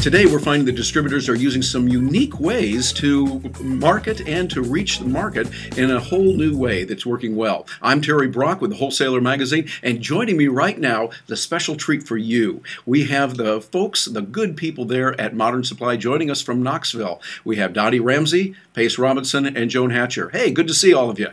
Today we're finding the distributors are using some unique ways to market and to reach the market in a whole new way that's working well. I'm Terry Brock with the Wholesaler Magazine, and joining me right now, the special treat for you. We have the folks, the good people there at Modern Supply joining us from Knoxville. We have Dottie Ramsey, Pace Robinson, and Joan Hatcher. Hey, good to see all of you.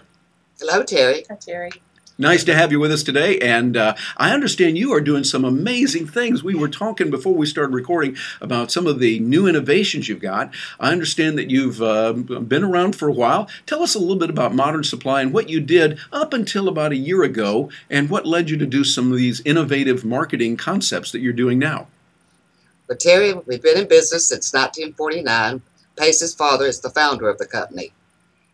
Hello, Terry. Hi, Terry. Nice to have you with us today, and I understand you are doing some amazing things. We were talking before we started recording about some of the new innovations you've got. I understand that you've been around for a while. Tell us a little bit about Modern Supply and what you did up until about a year ago, and what led you to do some of these innovative marketing concepts that you're doing now. Well, Terry, we've been in business since 1949. Pace's father is the founder of the company.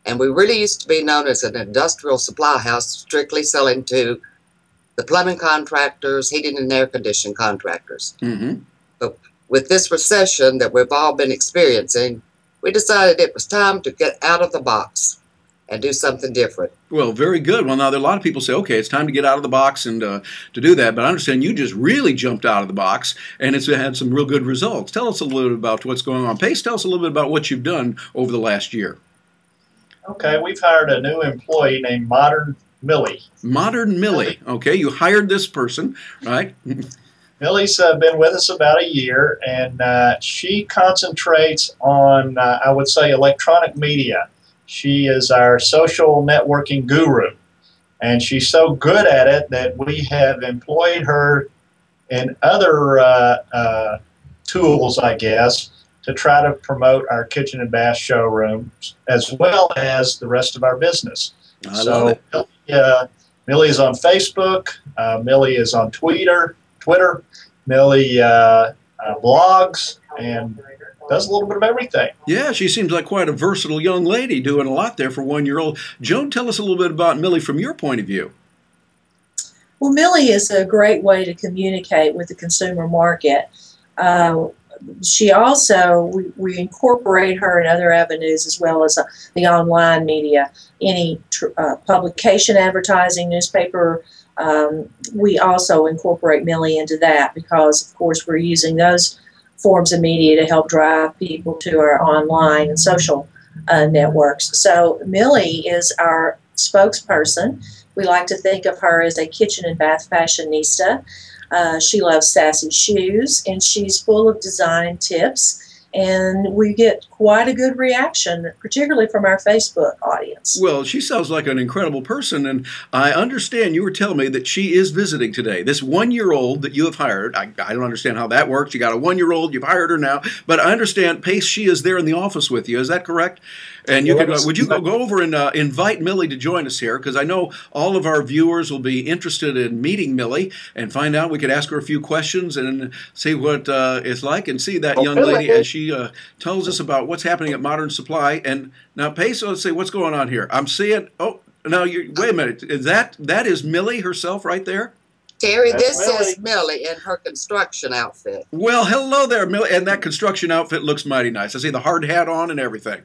And we really used to be known as an industrial supply house, strictly selling to the plumbing contractors, heating and air conditioning contractors. But with this recession that we've all been experiencing, we decided it was time to get out of the box and do something different. Well, very good. Well, now there are a lot of people say, okay, it's time to get out of the box and to do that. But I understand you just really jumped out of the box, and it's had some real good results. Tell us a little bit about what's going on. Pace, tell us a little bit about what you've done over the last year. Okay, we've hired a new employee named Modern Millie. Modern Millie. Okay, you hired this person, right? Millie's been with us about a year, and she concentrates on, I would say, electronic media. She is our social networking guru, and she's so good at it that we have employed her in other tools, I guess, to try to promote our kitchen and bath showrooms as well as the rest of our business. I love it. Millie is on Facebook. Millie is on Twitter. Millie blogs and does a little bit of everything. Yeah, she seems like quite a versatile young lady doing a lot there for 1 year old. Joan, tell us a little bit about Millie from your point of view. Well, Millie is a great way to communicate with the consumer market. She also, we incorporate her in other avenues as well as the online media, any publication advertising, newspaper. We also incorporate Millie into that because, of course, we're using those forms of media to help drive people to our online and social networks. So Millie is our spokesperson. We like to think of her as a kitchen and bath fashionista. She loves sassy shoes, and she's full of design tips, and we get quite a good reaction, particularly from our Facebook audience. Well, she sounds like an incredible person, and I understand you were telling me that she is visiting today. This 1 year old that you have hired, I don't understand how that works. You got a 1 year old, you've hired her now, but I understand, Pace, she is there in the office with you. Is that correct? And you would you go over and invite Millie to join us here? Because I know all of our viewers will be interested in meeting Millie and find out. We could ask her a few questions and see what it's like and see that young lady as she tells us about what's happening at Modern Supply. And now, Pace, let's see what's going on here. I'm seeing. Oh, now wait a minute. Is that is Millie herself right there? Terry, this is Millie in her construction outfit. Well, hello there, Millie. And that construction outfit looks mighty nice. I see the hard hat on and everything.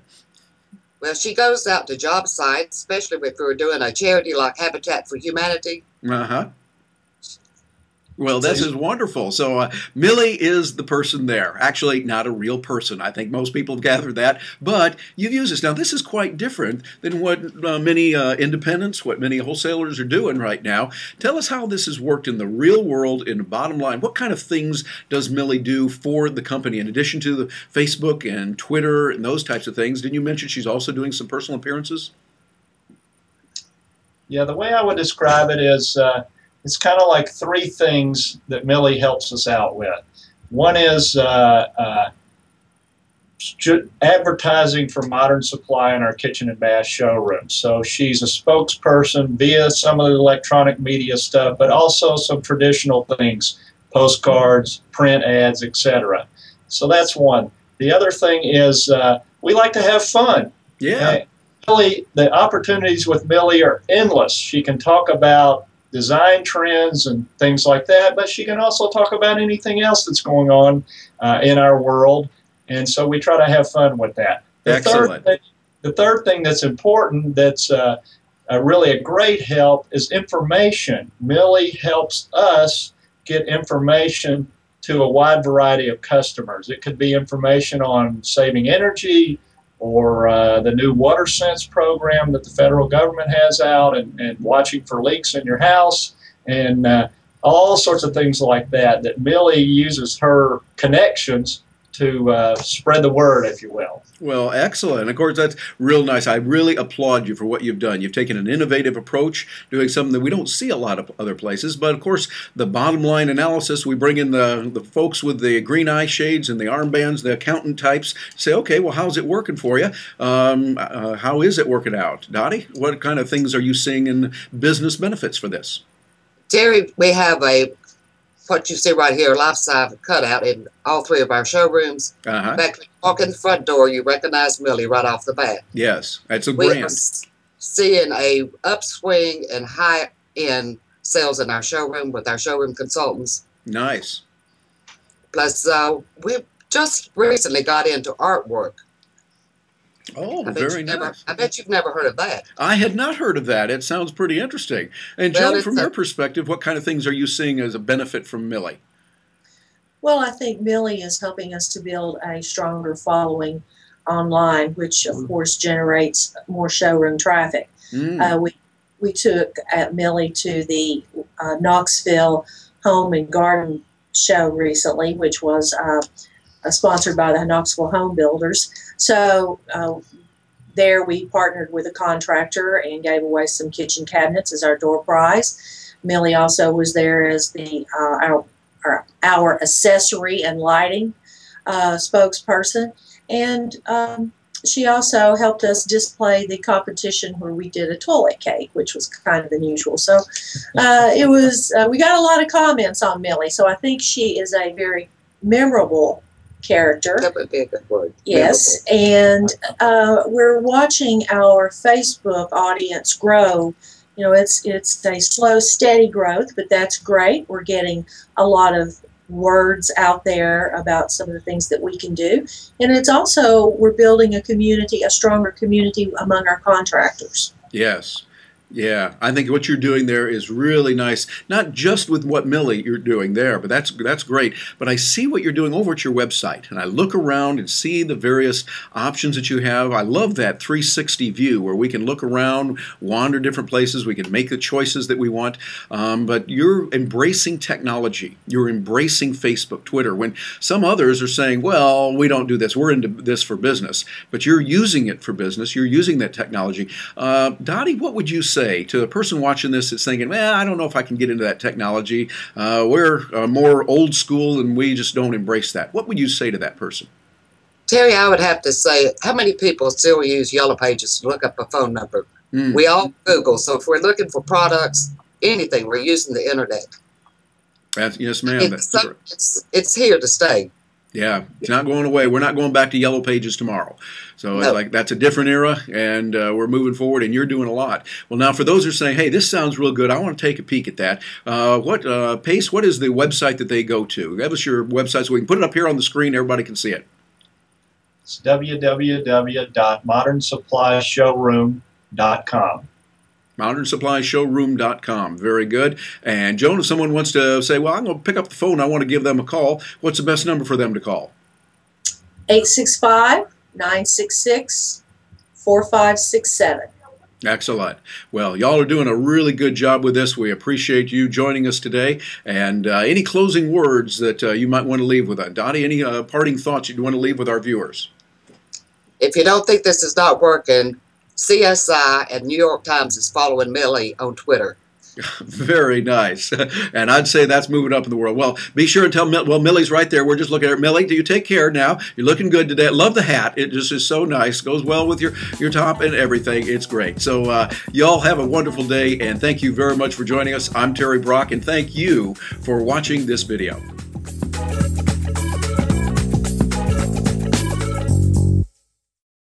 Well, she goes out to job sites, especially if we're doing a charity like Habitat for Humanity. Well, this is wonderful. So Millie is the person there. Actually, not a real person. I think most people have gathered that. But you've used this. Now, this is quite different than what many independents, what many wholesalers are doing right now. Tell us how this has worked in the real world, in the bottom line. What kind of things does Millie do for the company in addition to the Facebook and Twitter and those types of things? Didn't you mention she's also doing some personal appearances? Yeah, the way I would describe it is it's kind of like three things that Millie helps us out with. One is advertising for Modern Supply in our kitchen and bath showroom. So she's a spokesperson via some of the electronic media stuff, but also some traditional things, postcards, print ads, etc. So that's one. The other thing is we like to have fun. Yeah. Millie, the opportunities with Millie are endless. She can talk about design trends and things like that, but she can also talk about anything else that's going on in our world, and so we try to have fun with that. Excellent. The third thing that's important that's really a great help is information. Millie helps us get information to a wide variety of customers. It could be information on saving energy, or the new water sense program that the federal government has out, and watching for leaks in your house, and all sorts of things like that, that Millie uses her connections to spread the word, if you will. Well, excellent. Of course, that's real nice. I really applaud you for what you've done. You've taken an innovative approach, doing something that we don't see a lot of other places. But of course, the bottom line analysis, we bring in the folks with the green eye shades and the armbands, the accountant types, say, okay, well, how's it working for you? How is it working out? Dottie, what kind of things are you seeing in business benefits for this? Terry, we have what you see right here, life-size cutout in all 3 of our showrooms. In fact, when you walk in the front door, you recognize Millie right off the bat. Yes, that's a We brand. are seeing a upswing in high-end sales in our showroom with our showroom consultants. Nice. Plus, we just recently got into artwork. Oh, very nice. I bet you've never heard of that. I had not heard of that. It sounds pretty interesting. And Well, Joan, from your perspective, what kind of things are you seeing as a benefit from Millie? Well, I think Millie is helping us to build a stronger following online, which of course generates more showroom traffic. We took Millie to the Knoxville Home and Garden Show recently, which was sponsored by the Knoxville Home Builders. So there we partnered with a contractor and gave away some kitchen cabinets as our door prize. Millie also was there as the our accessory and lighting spokesperson, and she also helped us display the competition where we did a toilet cake, which was kind of unusual. So it was we got a lot of comments on Millie, so I think she is a very memorable character. That would be a good word. Yes, and we're watching our Facebook audience grow. You know, it's a slow, steady growth, but that's great. We're getting a lot of words out there about some of the things that we can do. And it's also, we're building a community, a stronger community among our contractors. Yes. Yeah, I think what you're doing there is really nice, not just with what Millie you're doing there, but that's great. But I see what you're doing over at your website, and I look around and see the various options that you have. I love that 360 view where we can look around, wander different places, we can make the choices that we want. But you're embracing technology. You're embracing Facebook, Twitter, when some others are saying, well, we don't do this. We're into this for business. But you're using it for business. You're using that technology. Dottie, what would you say to a person watching this that's thinking, well, I don't know if I can get into that technology. We're more old school and we just don't embrace that. What would you say to that person? Terry, I would have to say, how many people still use Yellow Pages to look up a phone number? We all Google, so if we're looking for products, anything, we're using the internet. Yes, ma'am. It's here to stay. Yeah, it's not going away. We're not going back to Yellow Pages tomorrow. So it's like that's a different era, and we're moving forward, and you're doing a lot. Well, now for those who are saying, hey, this sounds real good, I want to take a peek at that. Pace, what is the website that they go to? Give us your website so we can put it up here on the screen. Everybody can see it. It's www.modernsupplyshowroom.com. ModernSupplyShowroom.com. Very good. And Joan, if someone wants to say, well, I'm going to pick up the phone, I want to give them a call, what's the best number for them to call? 865-966-4567. Excellent. Well, y'all are doing a really good job with this. We appreciate you joining us today. And any closing words that you might want to leave with? Dottie, any parting thoughts you'd want to leave with our viewers? If you don't think this is not working, CSI and New York Times is following Millie on Twitter. Very nice. And I'd say that's moving up in the world. Well, be sure and tell Millie's right there. We're just looking at her. Millie, do you take care now? You're looking good today. Love the hat. It just is so nice. Goes well with your top and everything. It's great. So y'all have a wonderful day, and thank you very much for joining us. I'm Terry Brock, and thank you for watching this video.